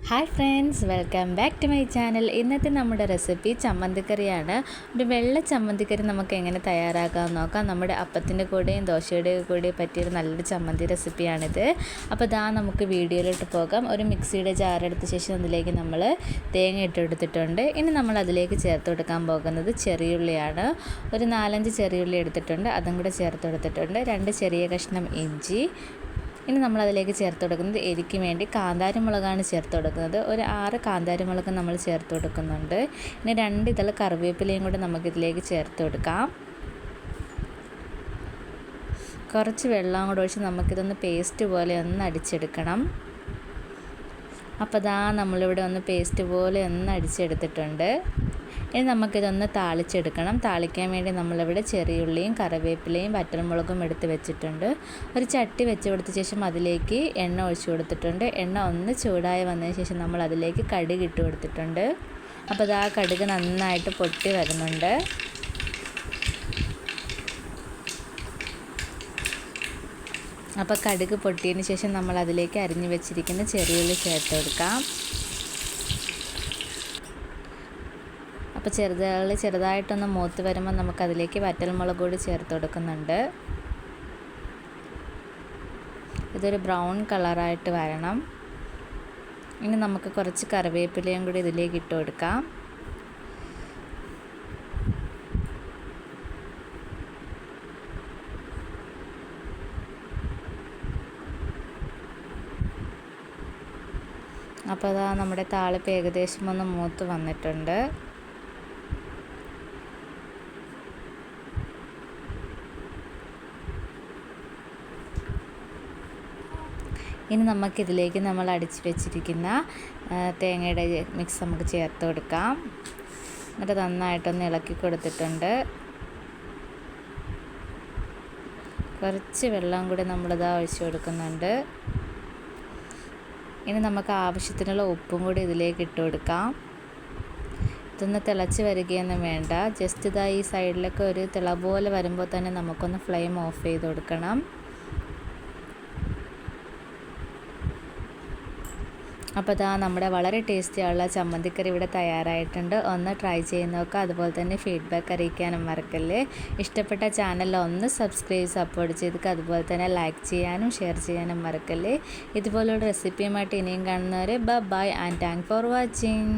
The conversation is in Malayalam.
Hi friends, welcome back to my channel. ഇന്നത്തെ നമ്മുടെ റെസിപ്പി ചമ്മന്തിക്കറിയാണ്. ഒരു വെള്ള ചമ്മന്തിക്കറി നമുക്ക് എങ്ങനെ തയ്യാറാക്കാമെന്ന് നോക്കാം. നമ്മുടെ അപ്പത്തിൻ്റെ കൂടെയും ദോശയുടെയും കൂടെയും പറ്റിയൊരു നല്ലൊരു ചമ്മന്തി റെസിപ്പിയാണിത്. അപ്പോൾ നമുക്ക് വീഡിയോയിലോട്ട് പോകാം. ഒരു മിക്സിയുടെ ജാറെടുത്ത ശേഷം അതിലേക്ക് നമ്മൾ തേങ്ങ ഇട്ടെടുത്തിട്ടുണ്ട്. ഇനി നമ്മൾ അതിലേക്ക് ചേർത്ത് കൊടുക്കാൻ പോകുന്നത് ചെറിയുള്ളിയാണ്. ഒരു 4-5 ചെറിയുള്ളി എടുത്തിട്ടുണ്ട്, അതും കൂടെ ചേർത്ത് കൊടുത്തിട്ടുണ്ട്. 2 ചെറിയ കഷ്ണം ഇഞ്ചി. ഇനി നമ്മൾ അതിലേക്ക് ചേർത്ത് കൊടുക്കുന്നത് എരിക്ക് വേണ്ടി കാന്താരിമുളകാണ് ചേർത്ത് കൊടുക്കുന്നത്. ഒരു 6 കാന്താരിമുളക് നമ്മൾ ചേർത്ത് കൊടുക്കുന്നുണ്ട്. ഇനി 2 ഇതൾ കറിവേപ്പിലയും കൂടെ നമുക്കിതിലേക്ക് ചേർത്ത് കൊടുക്കാം. കുറച്ച് വെള്ളം കൂടെ ഒഴിച്ച് നമുക്കിതൊന്ന് പേസ്റ്റ് പോലെ ഒന്ന് അടിച്ചെടുക്കണം. അപ്പോൾ നമ്മളിവിടെ ഒന്ന് പേസ്റ്റ് പോലെ ഒന്ന് അടിച്ചെടുത്തിട്ടുണ്ട്. ഇനി നമുക്കിതൊന്ന് താളിച്ചെടുക്കണം. താളിക്കാൻ വേണ്ടി നമ്മളിവിടെ ചെറിയുള്ളിയും കറിവേപ്പിലയും വറ്റൽമുളകും എടുത്ത് വെച്ചിട്ടുണ്ട്. ഒരു ചട്ടി വെച്ച് കൊടുത്ത ശേഷം അതിലേക്ക് എണ്ണ ഒഴിച്ചു കൊടുത്തിട്ടുണ്ട്. എണ്ണ ഒന്ന് ചൂടായി വന്നതിന് ശേഷം നമ്മൾ അതിലേക്ക് കടുക് ഇട്ട് കൊടുത്തിട്ടുണ്ട്. അപ്പോൾ കടുക് നന്നായിട്ട് പൊട്ടി വരുന്നുണ്ട്. അപ്പോൾ കടുക് പൊട്ടിയതിന് ശേഷം നമ്മൾ അതിലേക്ക് അരിഞ്ഞു വെച്ചിരിക്കുന്ന ചെറിയുള്ളി ചേർത്ത് കൊടുക്കാം. അപ്പോൾ ചെറുതായിട്ടൊന്ന് മൂത്ത് വരുമ്പോൾ നമുക്കതിലേക്ക് വറ്റൽമുളക് കൂടി ചേർത്ത് കൊടുക്കുന്നുണ്ട്. ഇതൊരു ബ്രൗൺ കളറായിട്ട് വരണം. ഇനി നമുക്ക് കുറച്ച് കറിവേപ്പിലയും കൂടി ഇതിലേക്ക് ഇട്ട് കൊടുക്കാം. അപ്പോൾ നമ്മുടെ താളിപ്പ് ഏകദേശം ഒന്ന് മൂത്ത് വന്നിട്ടുണ്ട്. ഇനി നമുക്കിതിലേക്ക് നമ്മൾ അടിച്ച് വെച്ചിരിക്കുന്ന തേങ്ങയുടെ മിക്സ് നമുക്ക് ചേർത്ത് കൊടുക്കാം. എന്നിട്ട് നന്നായിട്ടൊന്ന് ഇളക്കി കൊടുത്തിട്ടുണ്ട്. കുറച്ച് വെള്ളം കൂടി നമ്മളിതാ ഒഴിച്ച് കൊടുക്കുന്നുണ്ട്. ഇനി നമുക്ക് ആവശ്യത്തിനുള്ള ഉപ്പും കൂടി ഇതിലേക്ക് ഇട്ട് കൊടുക്കാം. ഇതൊന്ന് തിളച്ച് വരികയൊന്നും വേണ്ട. ജസ്റ്റ് ഈ സൈഡിലൊക്കെ ഒരു തിള പോലെ വരുമ്പോൾ തന്നെ നമുക്കൊന്ന് ഫ്ലെയിം ഓഫ് ചെയ്ത് കൊടുക്കണം. അപ്പോൾ നമ്മുടെ വളരെ ടേസ്റ്റിയുള്ള ചമ്മന്തിക്കറി ഇവിടെ തയ്യാറായിട്ടുണ്ട്. ഒന്ന് ട്രൈ ചെയ്ത് നോക്കുക. അതുപോലെ തന്നെ ഫീഡ്ബാക്ക് അറിയിക്കാനും മറക്കല്ലേ. ഇഷ്ടപ്പെട്ട ചാനൽ ഒന്ന് സപ്പോർട്ട് ചെയ്ത് അതുപോലെ തന്നെ ലൈക്ക് ചെയ്യാനും ഷെയർ ചെയ്യാനും മറക്കല്ലേ. ഇതുപോലുള്ള റെസിപ്പിയുമായിട്ട് ഇനിയും കാണുന്നവരെ bye and thank for watching.